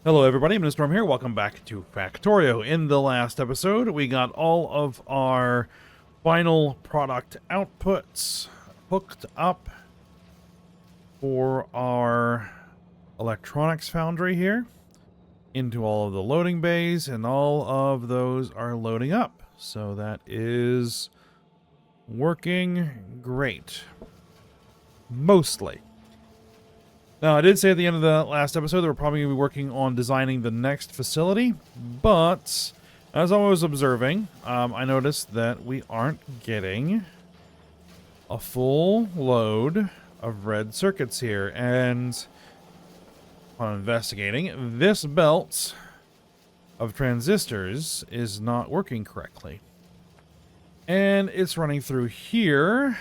Hello everybody, Mr. Storm here. Welcome back to Factorio. In the last episode, we got all of our final product outputs hooked up for our electronics foundry here into all of the loading bays, and all of those are loading up. So that is working great. Mostly. Now, I did say at the end of the last episode that we're probably going to be working on designing the next facility, but as I was observing, I noticed that we aren't getting a full load of red circuits here, and upon investigating, this belt of transistors is not working correctly. And it's running through here.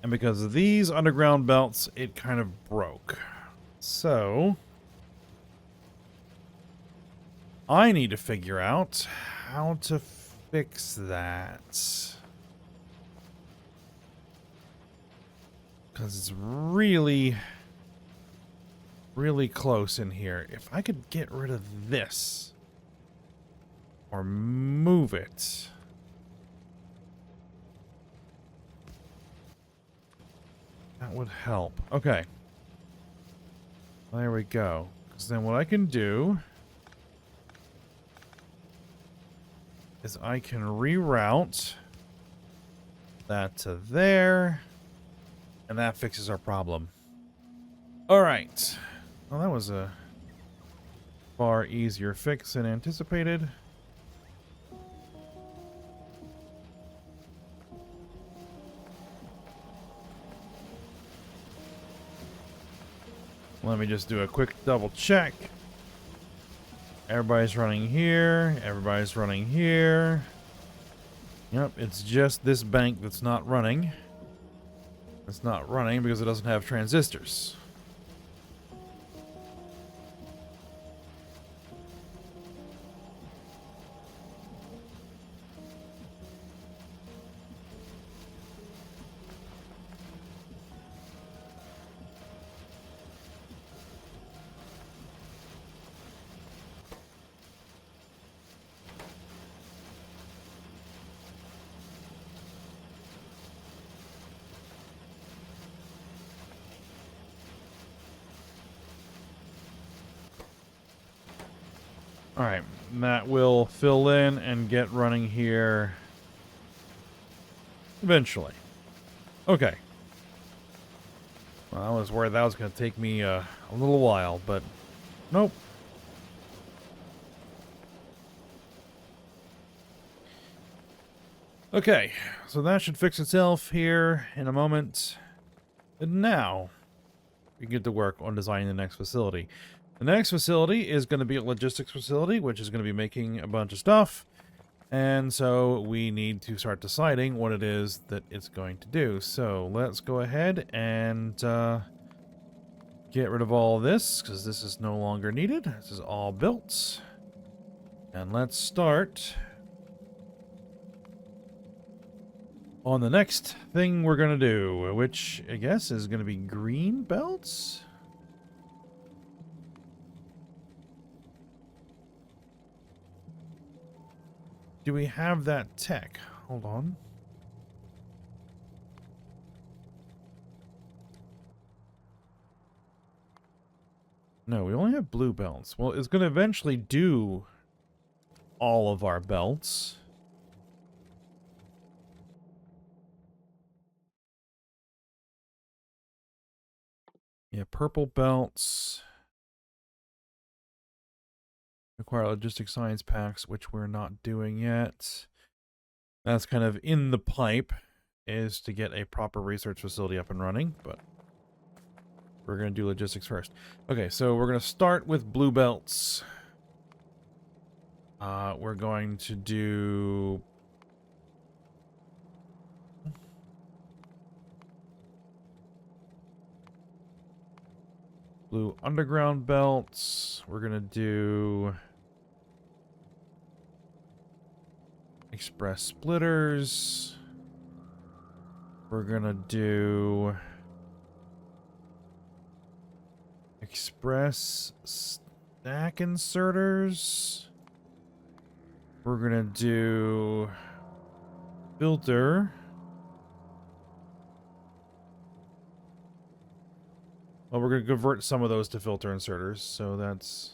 And because of these underground belts, it kind of broke. So I need to figure out how to fix that. Because it's really, really close in here. If I could get rid of this or move it. That would help. Okay. There we go. Because then what I can do is I can reroute that to there, and that fixes our problem. Alright. Well, that was a far easier fix than anticipated. Let me just do a quick double check. Everybody's running here. Everybody's running here. Yep, it's just this bank that's not running. It's not running because it doesn't have transistors. Alright, that will fill in and get running here eventually. Okay. Well, I was worried that was going to take me a little while, but nope. Okay, so that should fix itself here in a moment. And now, we get to work on designing the next facility. The next facility is going to be a logistics facility, which is going to be making a bunch of stuff. And so we need to start deciding what it is that it's going to do. So let's go ahead and get rid of all this, because this is no longer needed. This is all built. And let's start on the next thing we're going to do, which I guess is going to be green belts. Do we have that tech? Hold on. No, we only have blue belts. Well, it's going to eventually do all of our belts. Yeah, purple belts. Acquire logistic science packs, which we're not doing yet. That's kind of in the pipe, is to get a proper research facility up and running, but we're going to do logistics first. Okay, so we're going to start with blue belts. We're going to do blue underground belts. We're going to do express splitters. We're going to do Express stack inserters. We're gonna do filter. Well, we're gonna convert some of those to filter inserters, so that's...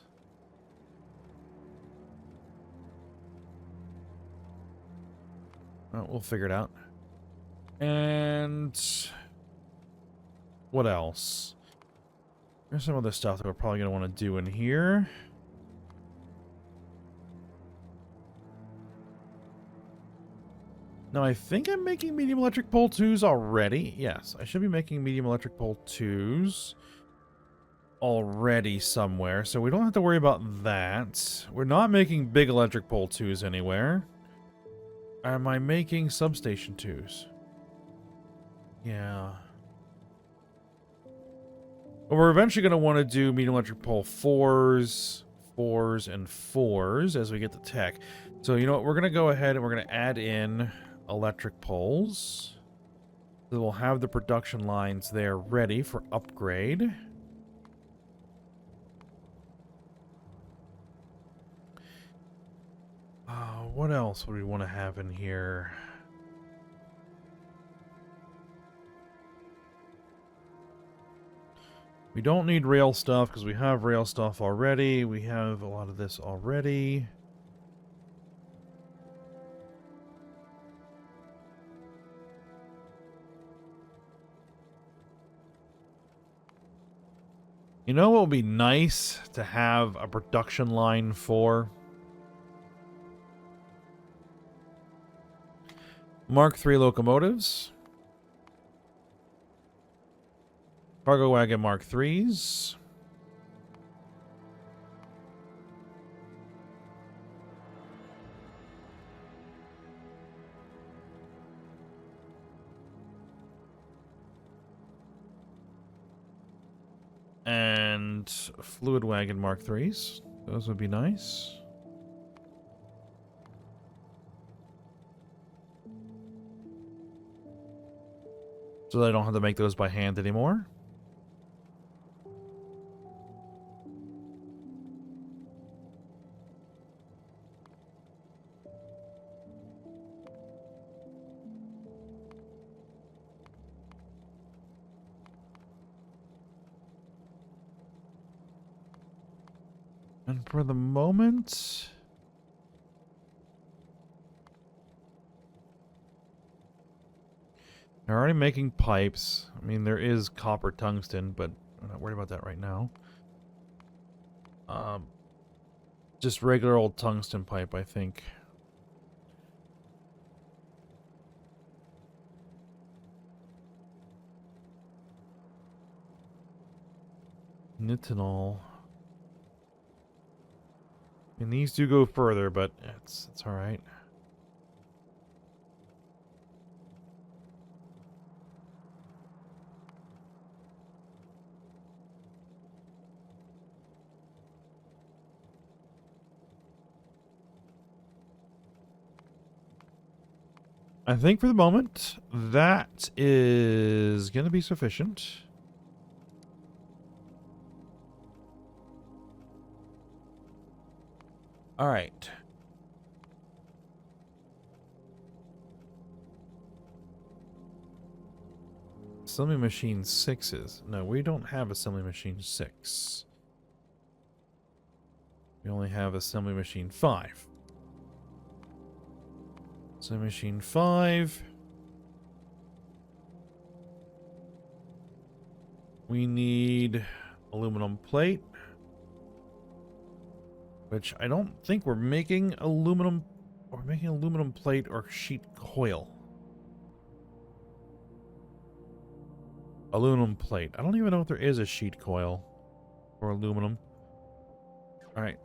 we'll figure it out. And what else? There's some other stuff that we're probably going to want to do in here. Now, I think I'm making medium electric pole 2s already. Yes, I should be making medium electric pole 2s already somewhere, so we don't have to worry about that. We're not making big electric pole 2s anywhere. Am I making substation 2s? Yeah. But we're eventually going to want to do medium electric pole 4s, 4s, and 4s as we get the tech. So, you know what? We're going to go ahead and we're going to add in electric poles. So we'll have the production lines there ready for upgrade. What else would we want to have in here? We don't need rail stuff because we have rail stuff already. We have a lot of this already. You know what would be nice to have a production line for? Mark III locomotives. Cargo wagon Mark IIIs. And fluid wagon Mark IIIs. Those would be nice. So that I don't have to make those by hand anymore. And for the moment... They're already making pipes. I mean, there is copper tungsten, but I'm not worried about that right now. Just regular old tungsten pipe, I think. Nitinol. And these do go further, but it's all right. I think for the moment, that is going to be sufficient. All right. Assembly machine 6s. No, we don't have assembly machine 6. We only have assembly machine 5. Assembly machine 5. We need aluminum plate. Which I don't think we're making aluminum... We're making aluminum plate or sheet coil. Aluminum plate. I don't even know if there is a sheet coil for aluminum. Alright.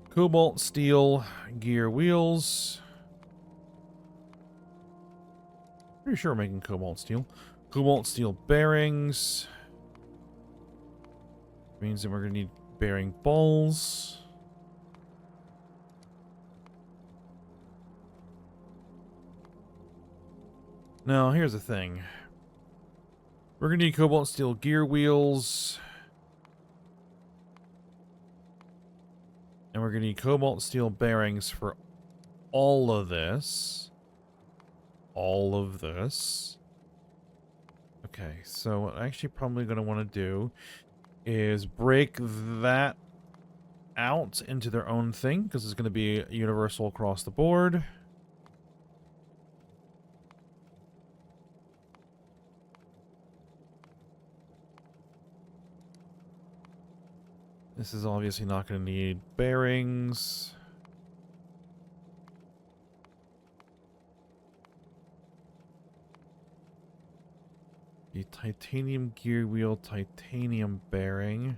Cobalt steel gear wheels. Pretty sure we're making cobalt steel. Cobalt steel bearings. Means that we're going to need bearing balls. Now, here's the thing. We're going to need cobalt steel gear wheels. And we're going to need cobalt steel bearings for all of this. All of this. Okay, so what I'm actually probably going to want to do is break that out into their own thing, because it's going to be universal across the board. This is obviously not going to need bearings. The titanium gear wheel, titanium bearing.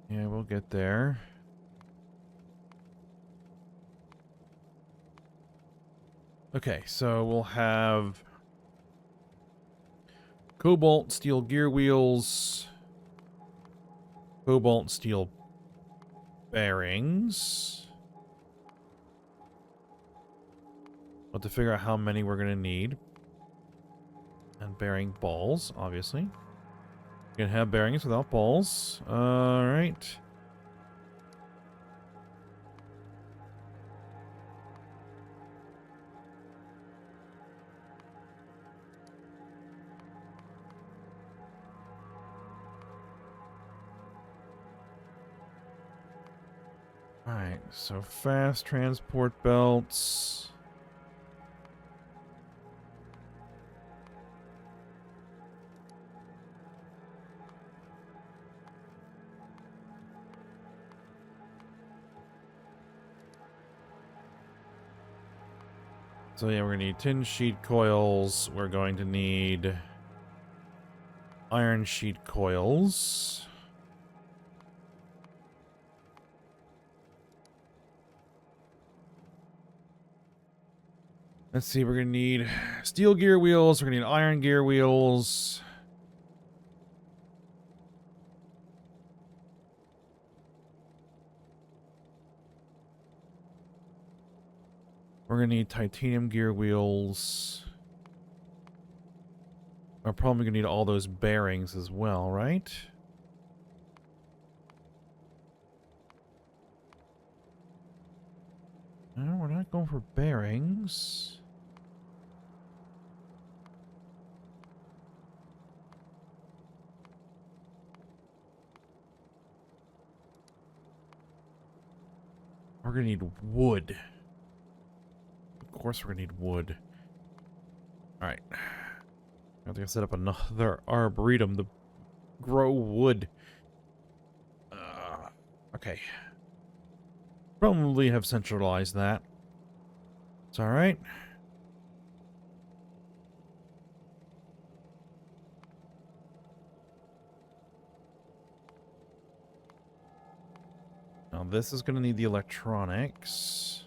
Yeah, we'll get there. Okay, so we'll have cobalt steel gear wheels, cobalt steel bearings. We'll have to figure out how many we're going to need. And bearing balls, obviously. You can have bearings without balls. Alright. Alright, so fast transport belts. So yeah, we're going to need tin sheet coils. We're going to need iron sheet coils. Let's see, we're going to need steel gear wheels. We're going to need iron gear wheels. We're going to need titanium gear wheels. We're probably going to need all those bearings as well, right? No, we're not going for bearings. We're going to need wood. Of course we're going to need wood. Alright. I have to set up another arboretum to grow wood. Okay. Probably have centralized that. It's alright. Now this is going to need the electronics.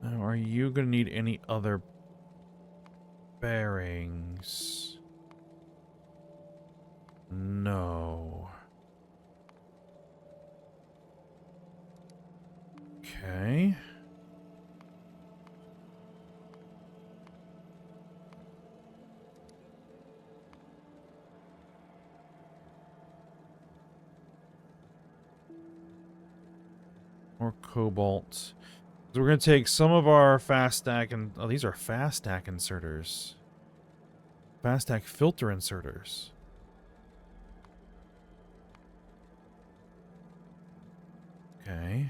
Now, are you going to need any other bearings? No. Okay. More cobalt. So we're going to take some of our fast stack and... Oh, these are fast stack inserters. Fast stack filter inserters. Okay.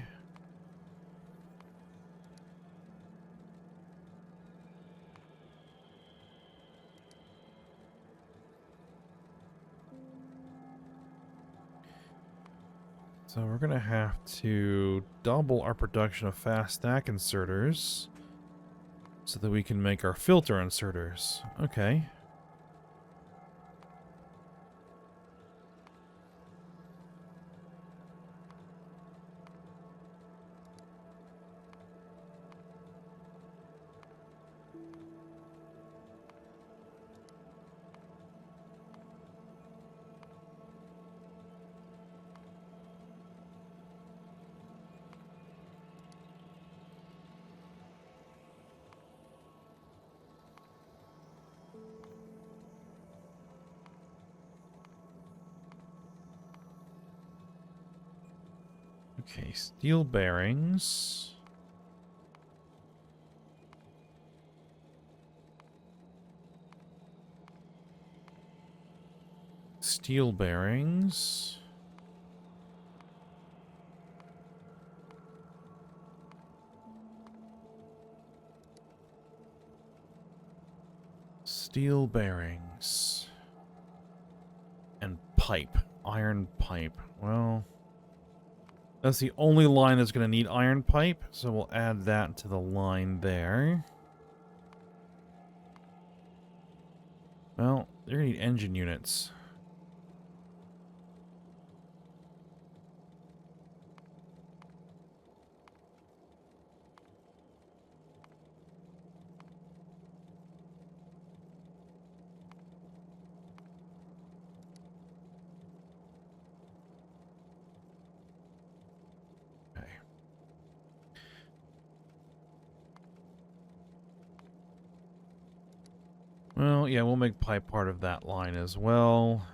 So we're going to have to double our production of fast stack inserters so that we can make our filter inserters. Okay. Okay, steel bearings. Steel bearings. Steel bearings. And pipe. Iron pipe. Well, that's the only line that's going to need iron pipe, so we'll add that to the line there. Well, they're going to need engine units. Okay. Well, yeah, we'll make pipe part of that line as well.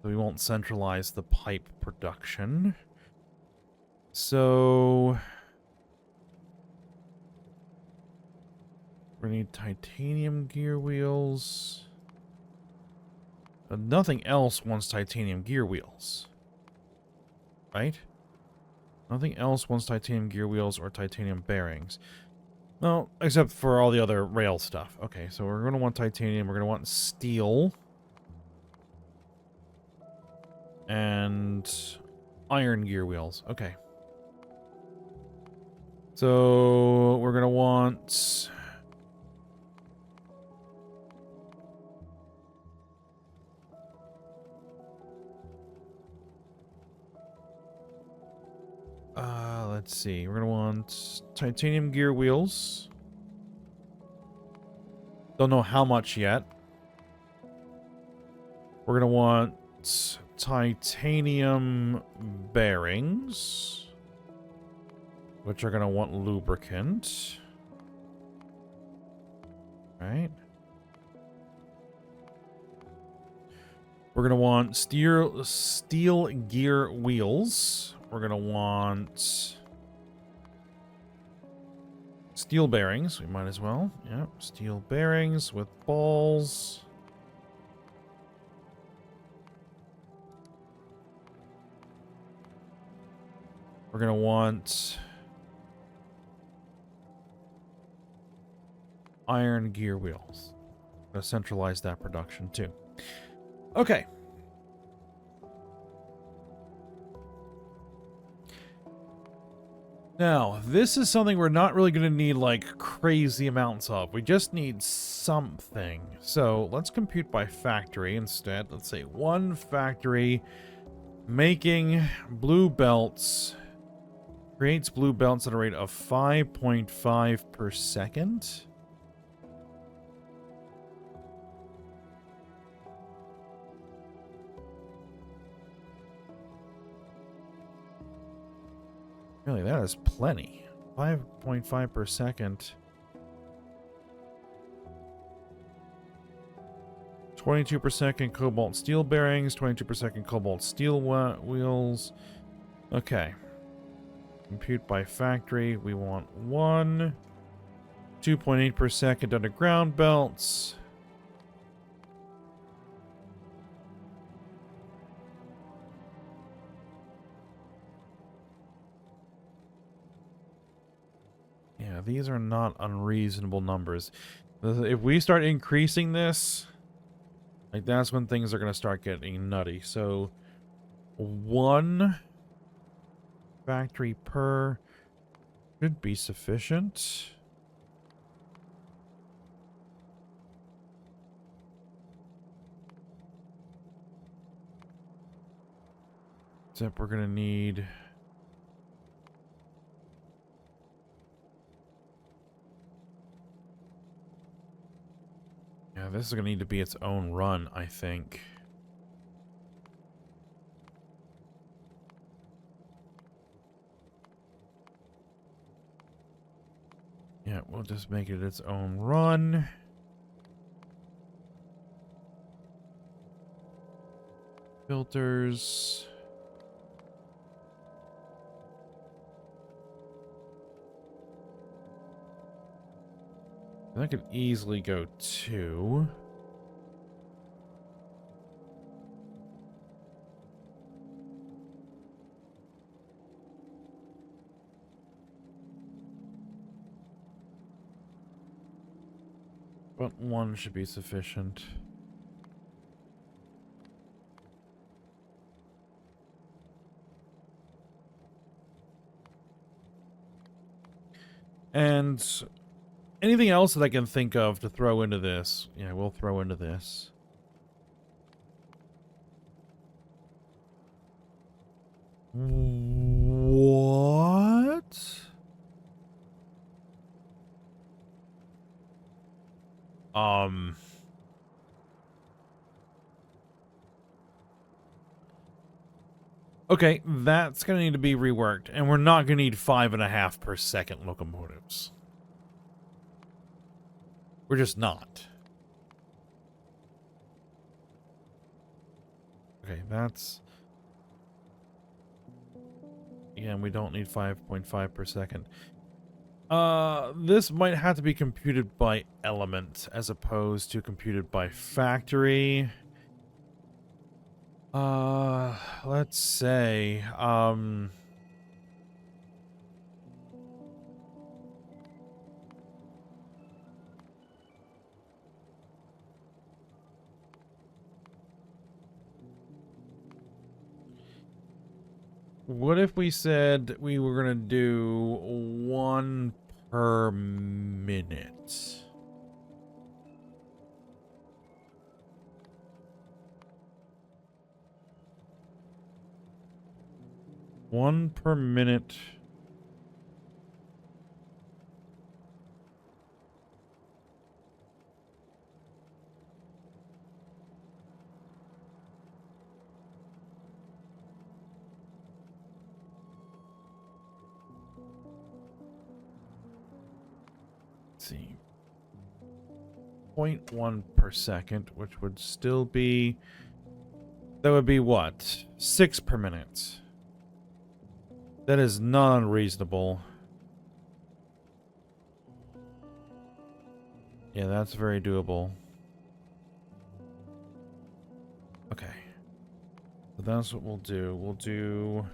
So we won't centralize the pipe production. So we need titanium gear wheels. Nothing else wants titanium gear wheels. Right? Nothing else wants titanium gear wheels or titanium bearings. No, except for all the other rail stuff. Okay, so we're going to want titanium. We're going to want steel. And iron gear wheels. Okay. So we're going to want... let's see. We're going to want titanium gear wheels. Don't know how much yet. We're going to want titanium bearings, which are going to want lubricant. Right? We're going to want steel gear wheels. We're going to want steel bearings. We might as well. Yep, steel bearings with balls. We're going to want iron gear wheels. I'm going to centralize that production too. Okay. Now, this is something we're not really going to need, like, crazy amounts of. We just need something. So, let's compute by factory instead. Let's say one factory making blue belts creates blue belts at a rate of 5.5 per second. Really, that is plenty. 5.5 per second. 22 per second cobalt steel bearings, 22 per second cobalt steel wheels. Okay. Compute by factory. We want 2.8 per second underground belts. Yeah, these are not unreasonable numbers. If we start increasing this, like, that's when things are going to start getting nutty. So, one factory per should be sufficient. Except we're going to need... Yeah, this is going to need to be its own run, I think. Yeah, we'll just make it its own run. Filters. That could easily go 2. But 1 should be sufficient. And anything else that I can think of to throw into this? Yeah, we'll throw into this. What? Okay, that's gonna need to be reworked, and we're not gonna need 5.5 per second locomotives. We're just not. Okay, that's... Again, we don't need 5.5 per second. This might have to be computed by element as opposed to computed by factory. Let's say, what if we said we were gonna do 1 per minute? One per minute. Let's see. 0.1 per second, which would still be... That would be what? 6 per minute. That is not unreasonable. Yeah, that's very doable. Okay. So that's what we'll do. We'll do...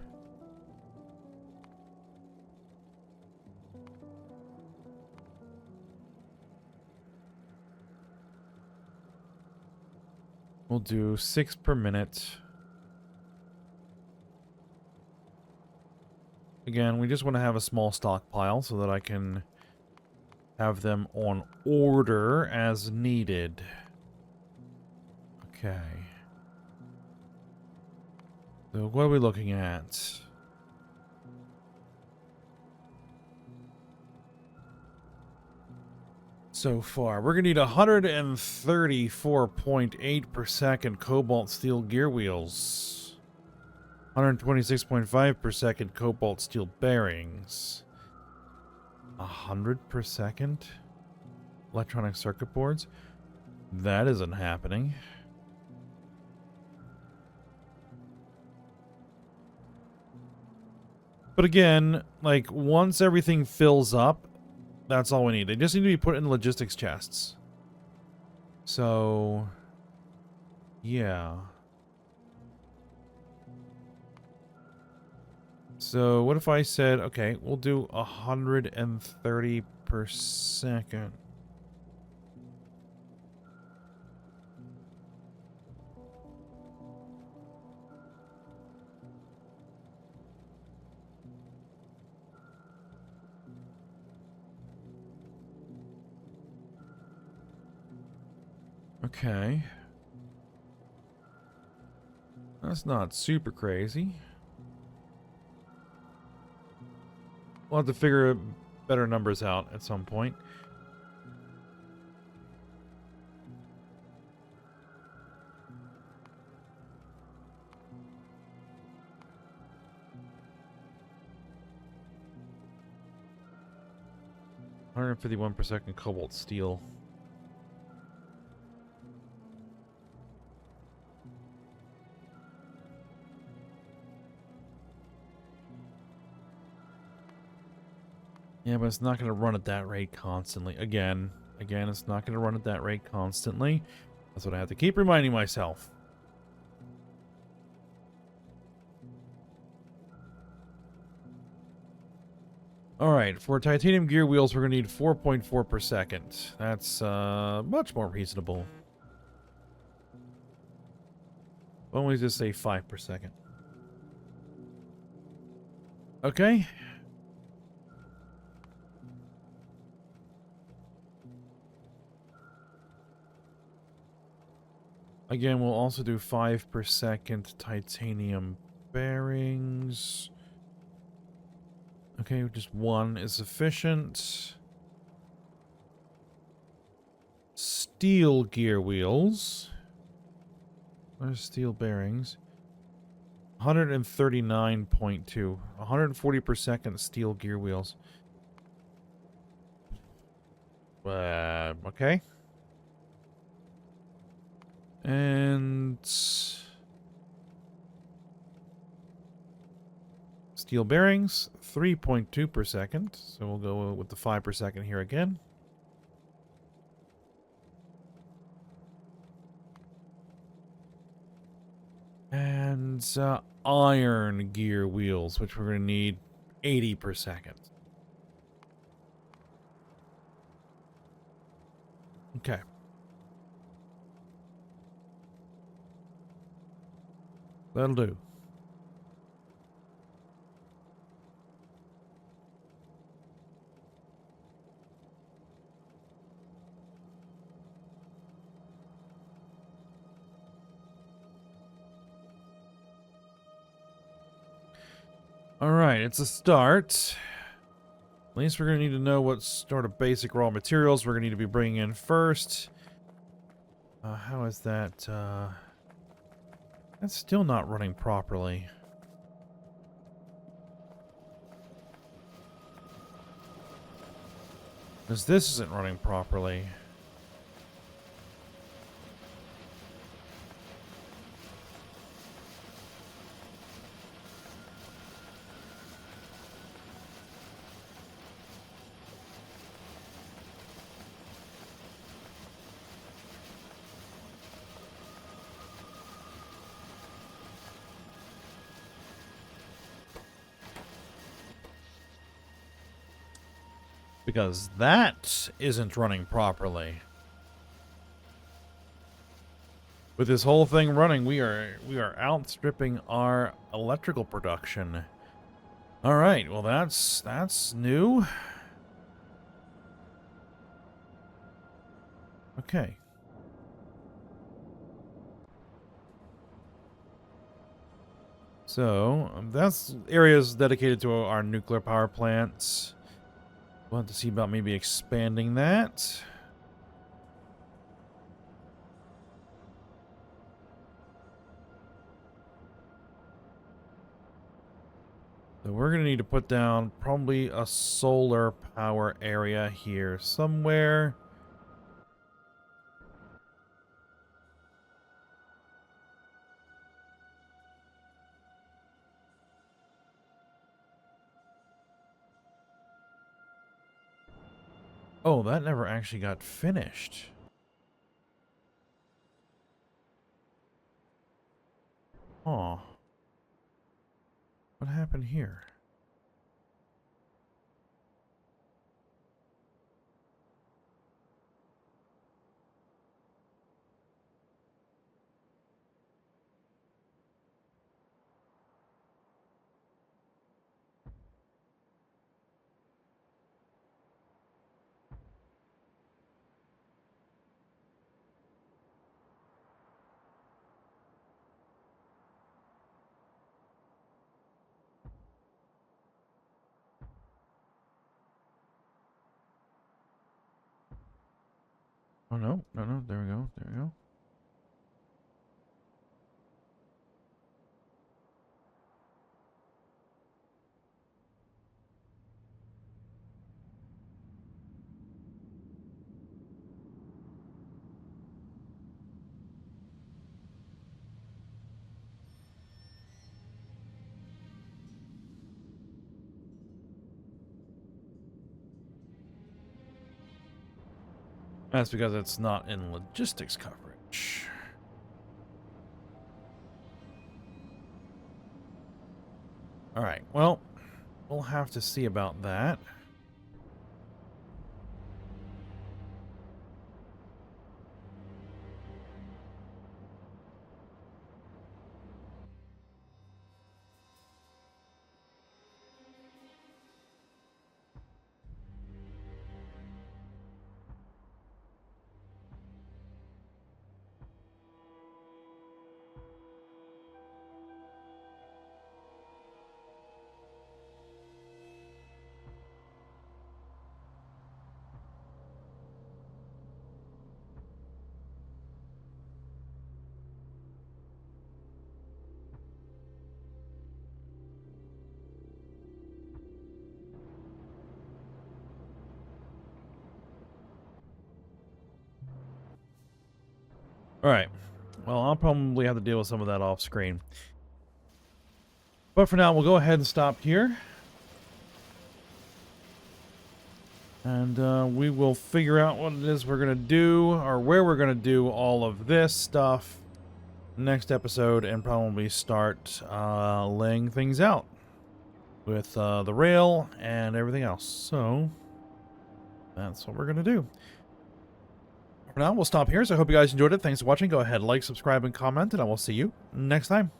We'll do 6 per minute. Again, we just want to have a small stockpile so that I can have them on order as needed. Okay. So what are we looking at? So far, we're going to need 134.8 per second cobalt steel gear wheels. 126.5 per second cobalt steel bearings. 100 per second electronic circuit boards. That isn't happening. But again, like, once everything fills up, that's all we need. They just need to be put in logistics chests. So, yeah. So what if I said, okay, we'll do 130 per second. Okay. That's not super crazy. We'll have to figure better numbers out at some point. $151 per second cobalt steel. Yeah, but it's not going to run at that rate constantly. Again, Again, it's not going to run at that rate constantly. That's what I have to keep reminding myself. Alright, for titanium gear wheels, we're going to need 4.4 per second. That's much more reasonable. Why don't we just say 5 per second? Okay. Again, we'll also do 5 per second titanium bearings. Okay, just one is sufficient. Steel gear wheels. Where's steel bearings? 139.2. 140 per second steel gear wheels. Okay. And steel bearings, 3.2 per second. So we'll go with the 5 per second here again. And iron gear wheels, which we're going to need 80 per second. Okay. That'll do. Alright, it's a start. At least we're going to need to know what sort of basic raw materials we're going to need to be bringing in first. How is that? That's still not running properly. Because this isn't running properly. Because that isn't running properly. With this whole thing running, we are outstripping our electrical production. All right, well that's new. Okay. So, that's areas dedicated to our nuclear power plants. We'll have to see about maybe expanding that. So we're going to need to put down probably a solar power area here somewhere. Oh, that never actually got finished. Aw. What happened here? Oh, no. No, no. There we go. There we go. That's because it's not in logistics coverage. Alright, well, we'll have to see about that. Alright, well, I'll probably have to deal with some of that off screen. But for now, we'll go ahead and stop here. And we will figure out what it is we're going to do, or where we're going to do all of this stuff next episode, and probably start laying things out with the rail and everything else. So that's what we're going to do. For now, we'll stop here, so I hope you guys enjoyed it. Thanks for watching. Go ahead, like, subscribe, and comment, and I will see you next time.